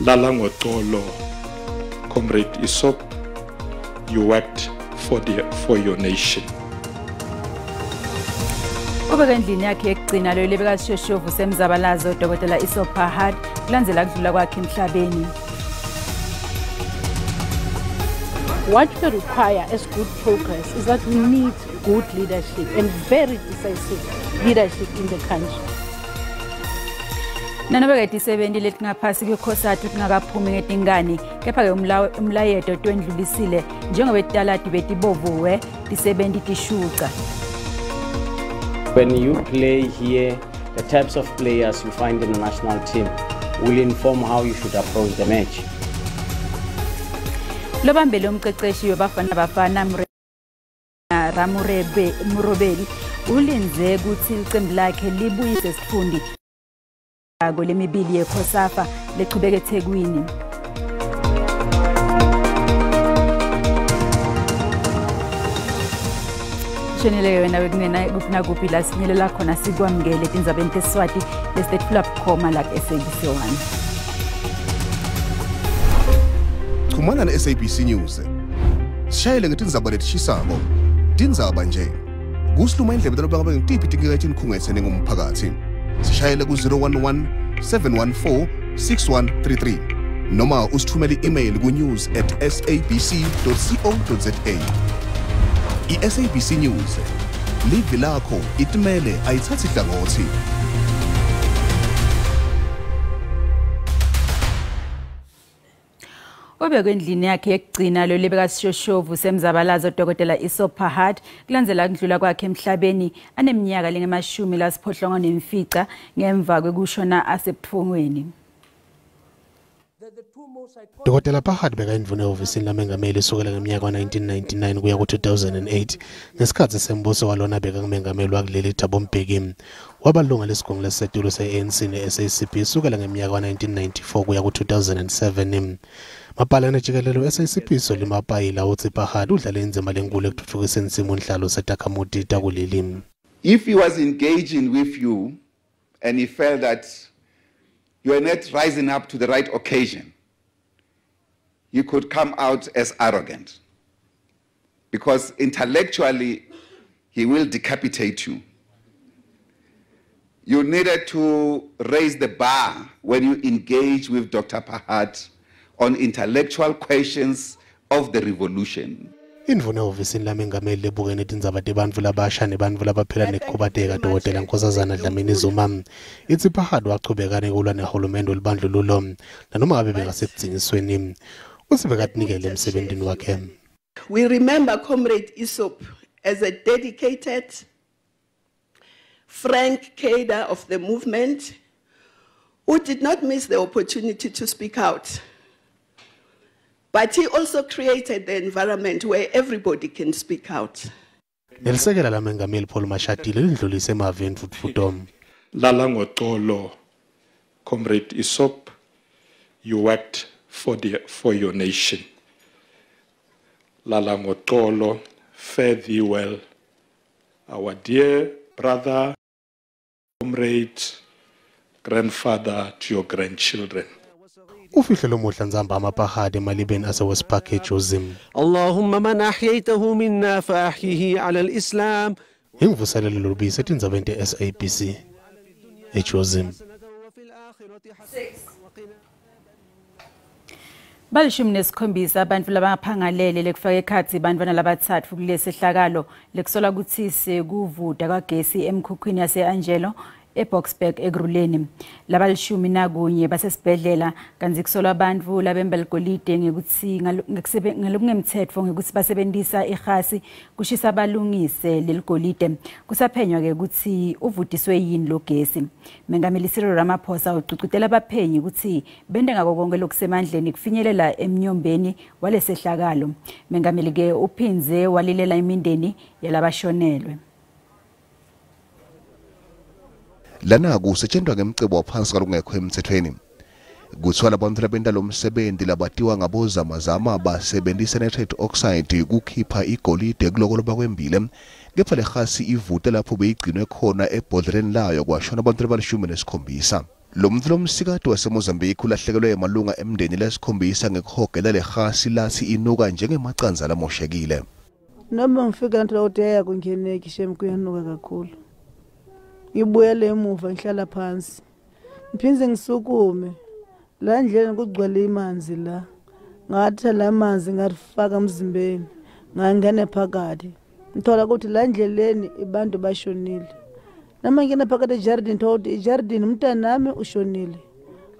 Lala ngoxolo, Comrade Isop, you worked for your nation. Ubekendlini yakhe yekugcina lo lebeka sishoshovu semzabalazo Dr. Isop Pahad kulandzela kudlula kwakhe emhlabeni. What we require as good progress is that we need good leadership and very decisive leadership in the country. Nanobeka teSiswati lethi ngaphasi kwekhosati kungakaphumi ngetingane kepha ke umlayeto twendlulisile njengoba etalati betibovuwe teSiswati tishuca. When you play here, the types of players you find in the national team will inform how you should approach the match. Lobambele umqeqeshi wabafana Murobeli ulinze ukuthi iqembu lakhe libuyise isifundi lemibili yeKhosafa lechubeke eThekwini. Shenile wena wekunena kupina kuphi la sinyelela khona sikwamngele tindzabeni teSiswati lestate platform la SABC 1. Chumana na SABC News. Sishayele ngetindzaba letishisako. Tindzaba nje. Kusiluma indlebe talobanga ngitiphi tingekethi nikhungetse ngumphakathi. Sishayele ku 011 714 6133 noma usithumele email ku news@sabc.co.za. iSABC News livi lakho itimele ayithathi hlangothi. Obekwendlini yakhe yekugcina lo lebeka sishoshovu semzabalazo Dr. Isop Pahad kulandzela kudlula kwakhe emhlabeni aneminyaka lengemashumi lasiphohlongo nemfica ngemva kwekushona asebuthongweni. Dr. Pahad bekayindvuna ehhovisini lamengameli sukela ngeminyaka wa-1999 kuya ku-2008 ngesikhathi sembuso walona bekakumengameli wakuleli Thabo Mbeki. Wabalunga lesigungu lesetulo se-ANC ne-SACP sukela ngeminyaka wa-1994 kuya ku-2007. Mapalana jikelelo SACP solimapayila uthi Pahad udlale indzima lenkulu ekuthuthukiseni isimo nhlalo setakhamuti takuleli. If he was engaging with you and he felt that you are not rising up to the right occasion, you could come out as arrogant, because intellectually he will decapitate you. You needed to raise the bar when you engage with Dr. Pahad on intellectual questions of the revolution. Indvuna ehhovisini lamengameli lebukene tindzaba tebantfu labasha nebantfu labaphila nekukhubateka Dr. Nkosazana Dlamini Zuma ithi Pahad wachubeka nekulwa nehulumende welibandlululo nanoma ngabe bengasekudzingisweni uthi bekatinikele emsebentini wakhe. We remember Comrade Isop as a dedicated, frank cadre of the movement who did not miss the opportunity to speak out. But he also created the environment where everybody can speak out. Nelisekela lamengameli Paul Mashatile lindlulise emaveni futfuto. Lala ngoxolo, Comrade Isop, you worked for your nation. Lala ngoxolo, fare thee well, our dear brother, comrade, grandfather to your grandchildren. Ufihle lo muhla ndzamba amaPahad emalibeni ase-West Park eJozim. Allahumma man ahyaytahu minna fa ahyihi ala al-Islam. Ingivuselelo lobisi etindzabeni te-SABC eJozim. Balishumi nesikhombisa abantu labangaphangalele lekufaka ekhathi bantwana labathathu kulesehlakalo lekusola ukuthi sekuvuda kwagesi emkhukhwini yase-Angelo eBoksburg eGruleni. Labalishumi nakunye basesibhedlela kanti kusolwa abantu labemba ligolide ngekuthi ngalokungemthetho ngekuthi basebenzisa igasi kushisa balungise leligolide. Kusaphenywa ke ukuthi uvudiswe yini lo gesi. Mengameli Cyril Ramaphosa ucucutela abaphenyi ukuthi bende ngako konke lokusemandleni kufinyelela emnyombeni walesehlakalo. Mengameli ke uphinze walilela imindeni yalabashonelwe. Lana kusetshenzwa ngemcebo waphansi kalungekho emthethweni. Kuthiwa abantu labenta lo msebenzi labatiwa ngabozamazama basebenzisa nitrate oxide kukhipha igolide kulokoloba kwembile kepha le gasi ivute lapho beyigcinwe khona ebhodleleni layo kwashona abantu abalishumi nesikhombisa. Lo mntu lomsikati waseMozambique ulahlekelwe emalunga emndeni lesikhombisa ngekuhogela lehasi lathi inuka njengemacanza lamoshekile. Noma ngifika ngilodeya kungeneki shem kuyanuka kakhulu. Ngibuyele emuva ngihlala phansi. Ngiphinze ngisukume. La ndlela kugcwele imanzi la. Ngathi la manzi ngarifaka emzimbeni. Ngangena phakathi. Ngithola ukuthi la ndleleni ibantu bashonile. Nama ngena phakathi ejardini thothi ejardini umntanami ushonile.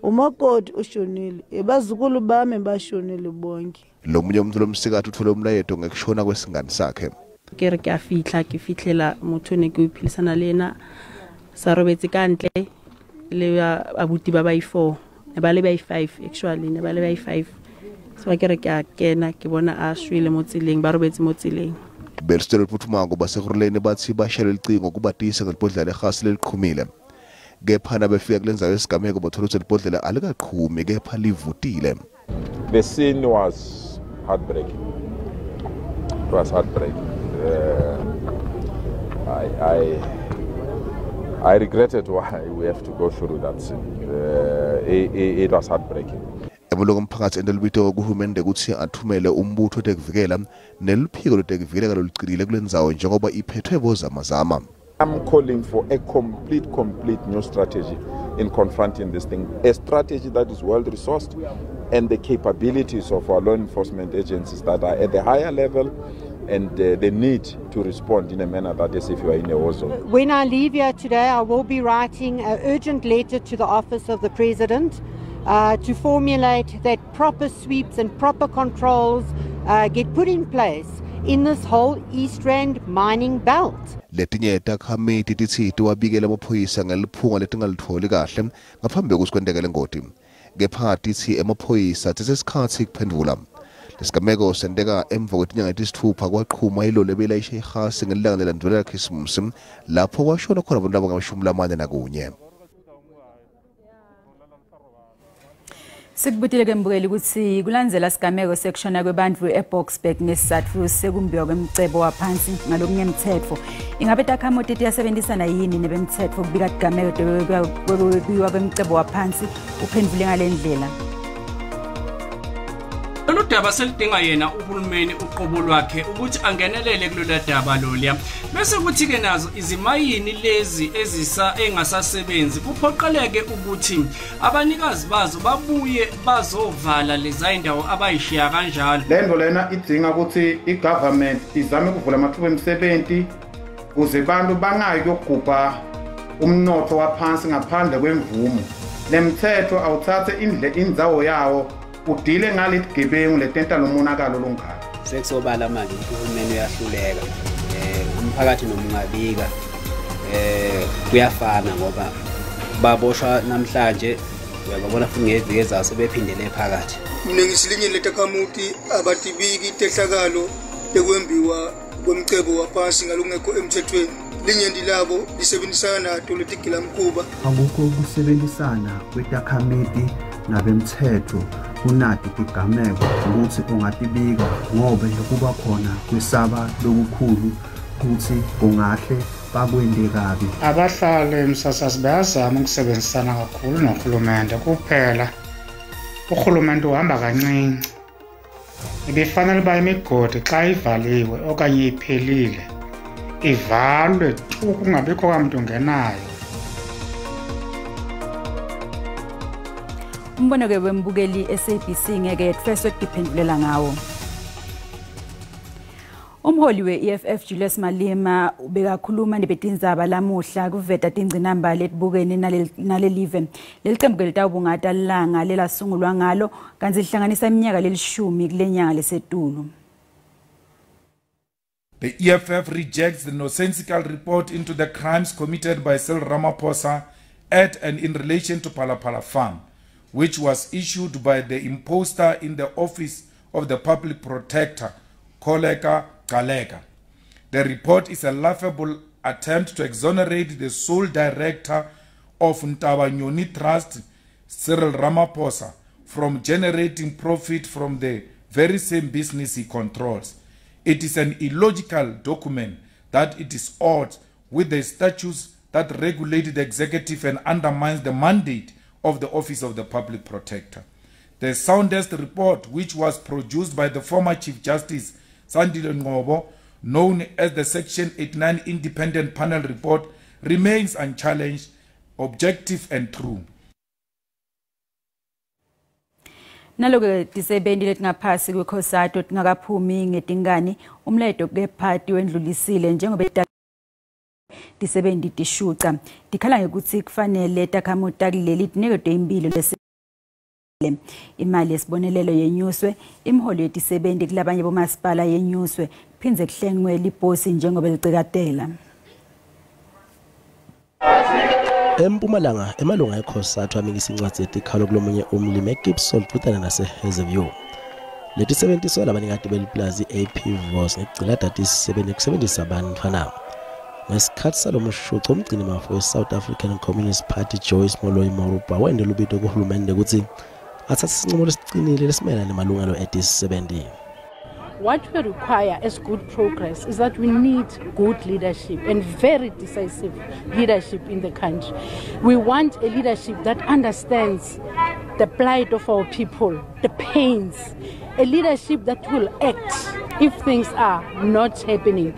Umakoti ushonile. Ebazukulu bami bashonile bonke. Lo munye umuntu lomsikati uthole umlayeto ngekushona kwesingane sakhe. Ke re ke a fitlela motho ne ke uphilisana lena sa robetse kantle le abuti ba 4 ne ba le ba 5 actually ne ba le ba 5 so ke re ke a kena ke bona a shwele mo tseleng ba robetse mo tseleng. Berstel Puthumango basekuruleni bathi bashela icingo kubatisa ngelibhodlela lehasi leliqhumile. Kepha nabefika kulenzayo esigameko bathola ukuthi libhodlela alikaqhumi kepha livutile. The scene was heartbreaking. It was heartbreaking. I regretted why we have to go through that scene. It was heartbreaking. Ebulungu mphakathi endelibito kuhulumende ukuthi athumele umbutho otekuvikela neliphiko lotekuvikela lolicikile kulenzawo njengoba iphethwe bozamazama. I'm calling for a complete new strategy in confronting this thing. A strategy that is well resourced and the capabilities of our law enforcement agencies that are at the higher level and the need to respond in a manner that is if you are in a war zone. When I leave here today, I will be writing an urgent letter to the Office of the President to formulate that proper sweeps and proper controls get put in place in this whole East Rand mining belt. Letinye takhamiti tithi tiwabikele amaphoyisa ngeliphunga letingalitholi kahle ngaphambi kokusikwendeka lengoti. Kepha tithi amaphoyisa tisesikhathi kuphendula. Lesigameko sendeka emva kwetinyanga etisithupha kwaqhuma iloli ebelayisha ihasi ngelanga lelandulela Christmas lapho kwashona khona abantu abangamashumi Sikubutile ke mbukeli ukuthi kulandzela sigameko sekushona kwebantu eBoksburg nesizathu sekumbiwa kwemcebo waphansi ngalokungemthetho. Ingabe takhamoto tiyasebenzisana yini nebemthetho kubika sigameko kwebiwa kwemcebo waphansi uphendule ngalendlela. Lolu daba selidinga yena uhulumeni uqobo lwakhe ukuthi angenelele kulolu daba lolya bese kuthi ke nazo izimayini lezi engasasebenzi kuphoqeleke ukuthi abanikazi bazo babuye bazovala lezi indawo abayishiya kanjalo. Lento lena idinga ukuthi igovernment izame ukuvula amathuba emisebenzi ukuze abantu bangayi ukugubha umnotho waphansi ngaphandle kwemvumo. Lemthetho awuthathe indzawo yawo udile ngaligebengu letenta lomonakalo longaka. Sekusobala manje uhulumeni uyahluleka. Umphakathi noma ungabika kuyafana ngoba baboshwa namhlanje uyabona futhi ngeviki ezayo sebephindele phakathi. Mina ngisilinye letakhamuti abatibiki tehlakalo ekwembiwa kwemcebo waphansi ngalungekho emthethweni. Linyendi labo lisebenzisana nato letigilamkhuba. Akukho ukusebenzisana kwetakhamiti nabemthetho kunati kugameko ukuthi ungatibika ngobe kuba khona kwesaba lokukhulu ukuthi kungahle bakwende kabi. Abahlali emsasasi bayazama ukusebenzisana kakhulu nohulumende kuphela uhulumende uhamba kancinci. Ibifanele ba imigodi xa ivaliwe okanye iphelile ivalwe kungabikho kamuntu ngenayo. Umbono ke wembukeli SABC ngeke first diphendulela ngawo. Umholi we-EFF Julius Malema ubekakhuluma nebetindzaba lamuhla kuveta tingcinamba letibukene nalelive. Lelicembu litawubungata langa lelasungulwa ngalo kanti lihlanganisa iminyaka lelishumi kulenyanga lesetulu. The EFF rejects the nonsensical report into the crimes committed by Cyril Ramaphosa at and in relation to Palapala Farm, which was issued by the imposter in the office of the public protector, Koleka Kaleka. The report is a laughable attempt to exonerate the sole director of Ntabanyoni Trust, Cyril Ramaphosa, from generating profit from the very same business he controls. It is an illogical document that it is odd with the statutes that regulate the executive and undermines the mandate of the Office of the Public Protector. The soundest report, which was produced by the former Chief Justice Sandile Ngobo, known as the Section 89 Independent Panel Report, remains unchallenged, objective and true. Naloke tisebendi letingaphasi kwekhosato tingakaphumi ngetingani umleto kephathi wendlulisile njengoba tisebendi tishuca tikhala ngekuthi kufanele takhamuti takuleli tinekedwe impilo imali yesibonelelo yenyuswe imiholo yetisebendi kulabanye bomasipala yenyuswe kuphindze kuhlengwe liposi njengoba licikatela. Empumalanga emalunga ekhosathu amikisa incwadi yetikhalo kulomunye umlimi eGibson kutana naseHazyview. Leti 70 sola abaningadi beliplazi AP Vos ngecilada tisebenzi kusebenzisa abantwana. Ngesikhathi salomushuco umgcini mafu we-South African Communist Party Joyce Moloi Morupa wendela ubito kuhulumende ukuthi athathe isinqumo lesiqinile lesimayelana nemalungelo etisebenzi. What we require as good progress is that we need good leadership and very decisive leadership in the country. We want a leadership that understands the plight of our people, the pains, a leadership that will act if things are not happening.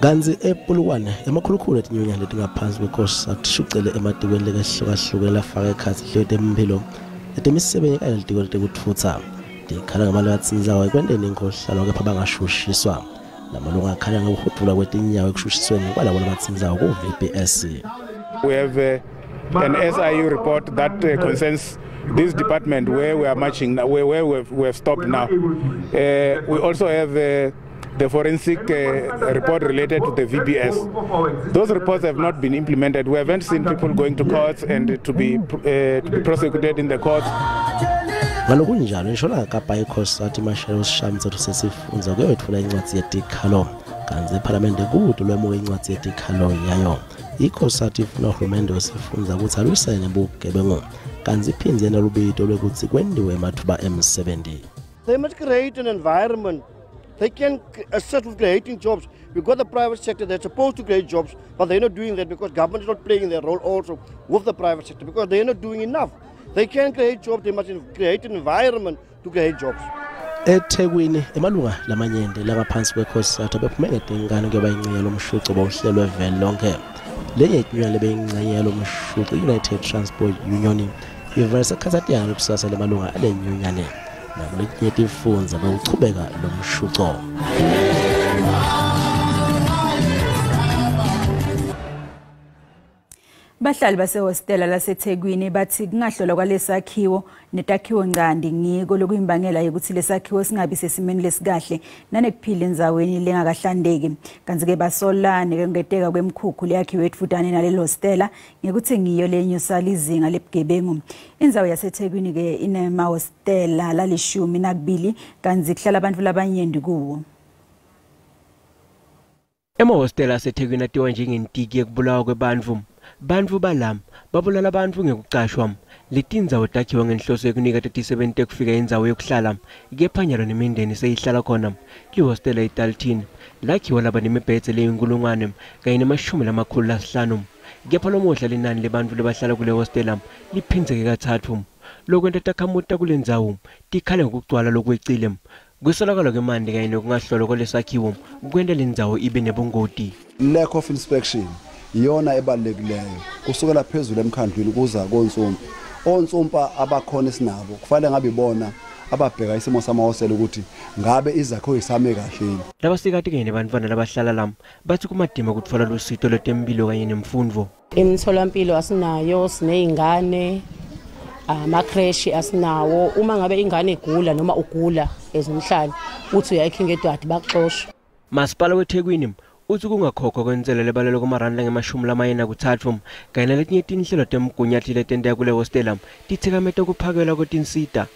Ganzi epulukwane emakhulukhulu etinyunya letingaphansi kwekhosi atishucele ematikweni lekahlukahlukene lafaka ekhathi ihlelo tempilo letemisebenzi kanye nelitiko letekuthutha. Dikhala ngamalo yaTindzaba ekwendeni inkohlalo kepha bangashushiswa lamalunga akhala ngokuhudula kwetinyawo ekushushisweni kwalabo labaTindzaba ku-VPS. We have an SIU report that concerns this department where we are marching now, where we have stopped now. We also have the forensic report related to the VPS. Those reports have not been implemented. We haven't seen people going to courts and to be prosecuted in the courts. Ngalokunjalo ishona Kapa ekhosati mashelo sishamthetho sesifunza kuyethula incwadi yetikhalo kanzi eParliament kude lwemuka incwadi yetikhalo yayo. Ikhosati ifuna uhulumende wesifunza ukuthi alwisane nebugebengu kanzi iphindze yena lubito lwekuthi kwendiwe emathuba M70. They must create an environment. They can assist with creating jobs. We've got the private sector that's supposed to create jobs, but they're not doing that because government is not playing their role also with the private sector because they're not doing enough. They can create jobs, they must create an environment to create jobs. eThekwini emalunga lamanyende langaphansi kwekhosati abephume ngedingane kuyoba ingxenye lomshuco bohlelo wevele lonke. Lenye inyunya lebe ingxenye lomshuco United Transport Union iverse khathati yana lokusasa lemalunga alenyunyane nakuletinye tifunza bekuchubeka lomshuco. Bahlali basehostela laseThekwini bathi kungahlolwa kwalesakhiwo netakhiwo ngandi ngiko lokuyimbangela yokuthi lesakhiwo singabi sesimeni lesikahle nanekuphila enzaweni lengakahlandeki. Kanti ke basolane ke ngeteka kwemkhukhu leyakhiwe etfutane nalelo hostela ngekuthi ngiyo lenyusala izinga lebugebengu. Indzawo yaseThekwini ke inema hostela lalishumi nakubili kanti kuhlala abantu labanyendi kuwo. Emahostela aseThekwini atiwa njengentiki yekubulawa kwebantfu. Bantfu balam babulala abantu ngekucashwa. Letindzawo takhiwa ngenhloso yokunika tetisebenti ekufika indzawo yokuhlala kepha nyalo nemindeni seyihlala khona. Lihostela iDalton lakhiwa laba nemibhedze leyinkulungwane kanye ne-500 kepha lomuhla linani lebantfu lebahlala kule hostela liphindzeke kathathu. Lokwenta takhamuti takule ndzawo tikhala ngokugcwala lokwecile. Kusolakala kwemandi kanye nokungahlolwa kwalesakhiwo kwenta le ndzawo ibe nebungoti. Lack of inspection iyona ebalulekileyo kusukela phezulu emkhandlwini kuza konsumpa. Onsumpa abakhona sinabo kufanele ngabe ibona ababheka isimo samahostela ukuthi ngabe izakhiwo isame kahle. Labasikati kanye nebantwana labahlala lam bathi kumadima ukuthola lusito lwetempilo kanye nemfundvo. Imitholampilo asinayo, sineyingane, amakreshi asinawo. Uma ngabe ingane igula noma ugula ezimhlali uthi uyayikho ngedwadi bakuxosha. Masipala weThekwini uthi kungakhokhwa kwenzela lebalelo kumaranda nge-43 kanye naletinye tinhlelo temgunyathi letendeka kule hostela tithikameta ukuphakela kwetinsita.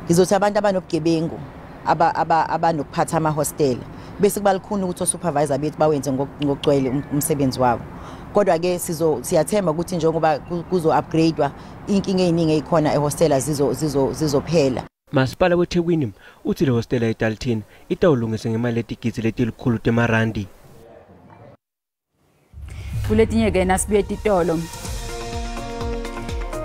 Ngizothi abantu abanobugebengu abanokuphatha amahostela bese kubalikhuni ukuthi osupervisor bethu bawenze ngokugcwele umsebenzi wabo. Kodwa ke siyathemba ukuthi njengoba kuzo upgradewa inkinga eziningi ezikhona ehostela zizophela. Masipala weThekwini uthi le hostela eDalton itawulungisa ngemali letigidzi letilikhulu temarandi. Kuletinye ke nasibuye titolo.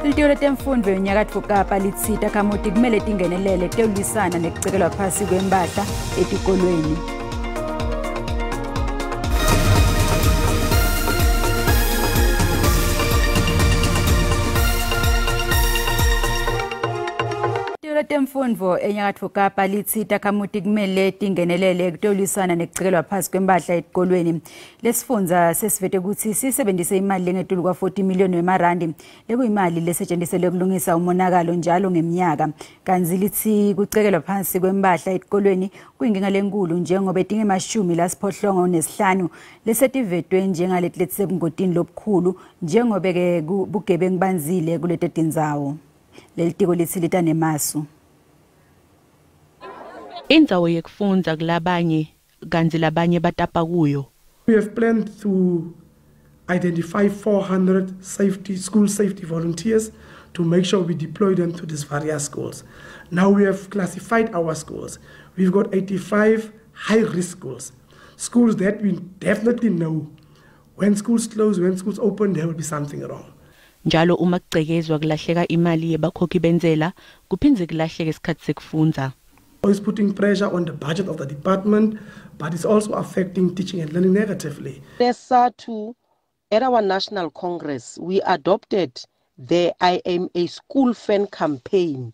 Ilitiko letemfundo eNyakatfo Kapa lithi itakhamuti kumele tingenelele kuyolisana nekucekelwa phasi kwempahla etikolweni. Letemfundo eNyakatfo Kapa lithi itakhamuti kumele tingenelele kuyolisana nekucekelwa phasi kwempahla etikolweni. Lesifundza sesivete ukuthi sisebenzise imali lengetulu kwa 40 million wemarandi lekuyimali lesetshenziswe kulungisa umonakalo njalo ngeminyaka. Kanzi lithi kucekelwa phasi kwempahla etikolweni kuyinkinga lenkulu njengoba etingemashumi lasiphohlongo nesihlanu lesetivetwe njengaleti letisebungotini lobukhulu njengoba ke bugebengu banzile kulete tindzawo. Lelitiko lithi litanemasu. Indzawo yekufundza kulabanye kanzi labanye batapa kuyo. We have planned to identify 400 school safety volunteers to make sure we deploy them to these various schools. Now we have classified our schools. We've got 85 high-risk schools. Schools that we definitely know when schools close, when schools open, there will be something wrong. Njalo uma kucekezwa kulahleka imali yebakhokhi benzela kuphindze kulahleke isikhathi sekufundza. It's putting pressure on the budget of the department, but it's also affecting teaching and learning negatively. SABC, at our National Congress, we adopted the I Am a School Fan campaign,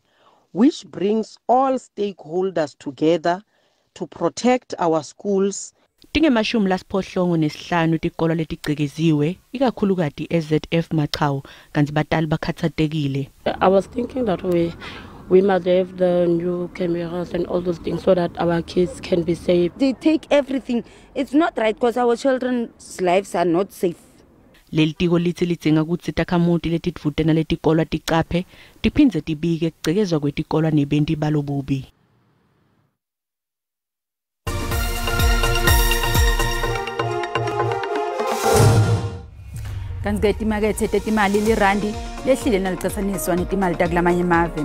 which brings all stakeholders together to protect our schools. Tingemashumi lasiphohlongo nesihlanu tikolo letigcekeziwe ikakhulukati eZF Machawu kanti batali bakhathatekile. I was thinking that we must have the new cameras and all those things so that our kids can be safe. They take everything. It's not right because our children's lives are not safe. Lelitiko lithi lidzinga kutsi takhamuti letidvute naletikolwa ticaphe tiphindze tibike kucekezwa kwetikolwa nebenti balobubi. Kanti ke timakethe tetimali lirandi lehlile nalicasaniswa netimali takulamanye emave.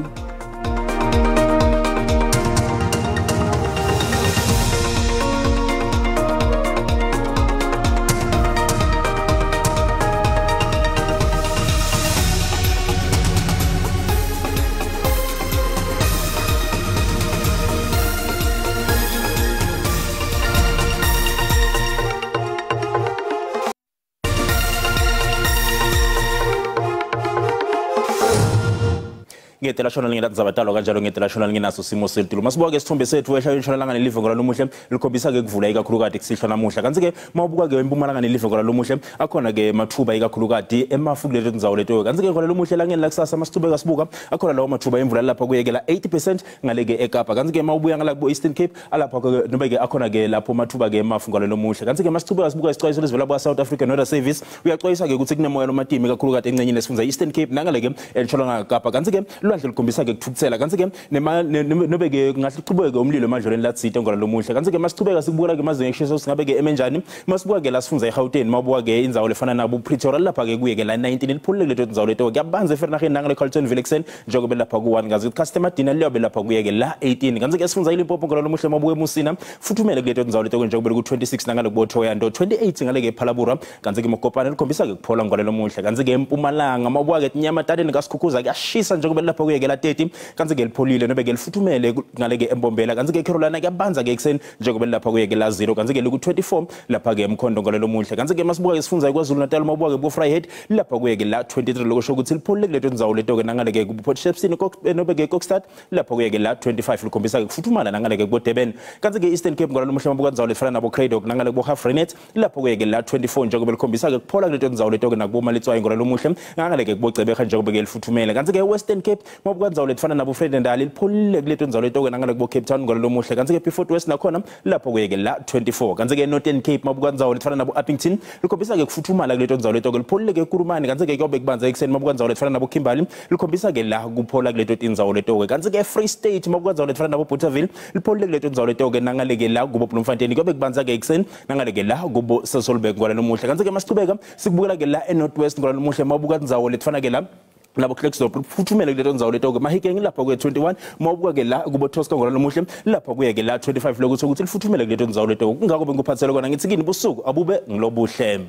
Ngetela ngina zabatalo kanjalo ngetela nginaso simo selitulo masibuka ke sithombe sethu eshayo intshonalanga nelive ngola lomuhle likhombisa ke kuvula ikakhulukati kusihlwa namuhla kanti ke mawubuka ke empumalanga nelive ngola lomuhle akhona ke mathuba ikakhulukati emafu kuleto tindzawo leto kanti ke ngola lomuhle langeni la kusasa masithubeka sibuka akhona lawo mathuba emvula lapha kuyekela 80% ngaleke eKapa kanti ke mawubuya ngala ku Eastern Cape alapha ke nobe ke akhona ke lapho mathuba ke emafu ngola lomuhle kanti ke masithubeka sibuka isixwayiso lesivela kwa South African Weather Service uyaxwayisa ke ukuthi kunemoya lomatimi ikakhulukati encenyini esifunza Eastern Cape nangaleke entshonalanga Kapa kanti ke lwandle likhombisa ke kuthukisela kanti ke nobe ke ngahle iqhubeke umlilo emadloleni latsite ngola lomuhle kanti ke masithubeka sikubukela ke mazinga ekushisa singabe ke emenjani masibuka ke la sifunza eGauteng mabuka ke indzawo lefana nabo Pretoria lapha ke kuye ke la 19 lipholile leto indzawo leto kuyabanza eFernageni nangale Carlton Vilexen njengoba lapha ku1 ngazi customer dinner liyobe lapha kuye ke la 18 kanti ke sifunza iLimpopo ngola lomuhle mabuke eMusina futhumele kuleto indzawo leto njengoba ku 26 nangale kuBothoya ndo 28 ngale ke ePhalabura kanti ke Mokopane likhombisa ke kuphola ngola lomuhle kanti ke eMpumalanga mabuka ke Tinyamatadeni kaSikhukhuza kuyashisa njengoba lapha kuye ke la 30 kanti ke lipholile nobe ke lifuthumele ngale ke eMbombela kanti ke eCarolina kuyabanza ke ekseni njengoba lapha kuye ke la 0 kanti ke ku 24 lapha ke eMkhondo ngola lomuhle kanti ke masibuka ke sifunza kwaZulu Natal mabuka ke kuFryhead lapha kuye ke la 23 lokho ukuthi lipholile kuleto indzawo leto ke nangale ke kuPort Shepstone nobe ke Kokstad lapha kuye ke la 25 likhombisa ke kufuthumala nangale ke kuDurban kanti ke Eastern Cape ngola lomuhle mabuka indzawo lefana nabo Craddock nangale ku Halfrenet lapha kuye ke la 24 njengoba likhombisa ke kuphola kuleto indzawo leto ke nakubo Malitswayi ngola lomuhle nangale ke kuBocebeka njengoba ke lifuthumela kanti ke Western Cape mabuka indzawo lefana nabo Fredendal lipholile kuleto indzawo leto ke nangale ku Cape Town ngola lomuhle kanti ke Beaufort West nakhona lapha kuye ke la 24 kanti ke Northern Cape mabuka indzawo lefana nabo Uppington likhombisa ke kufuthumala kuleto indzawo leto ke lipholile ke Kurumani kanti ke kuyobe kubanza ekseni mabuka indzawo lefana nabo Kimberley likhombisa ke la kuphola kuleto indzawo leto ke kanti ke Free State mabuka indzawo lefana nabo Bothaville lipholile kuleto indzawo leto ke nangale ke la kubo Bloemfontein kuyobe kubanza ke ekseni nangale ke la kubo Sasolburg ngola lomuhle kanti ke masicubeka sikubukela ke la eNorthwest ngola lomuhle mabuka indzawo lefana ke la labo Klerksdorp futhumele kuleto ndzawo leto ke Mahikeng lapha ku 21 mawubuka ke la kubo Tosca ngola lomuhle lapha kuye ke la 25 lokuthi lifuthumele kuleto ndzawo leto kungakho bengikuphathele kona ngithi kini busuku abube ngilobuhle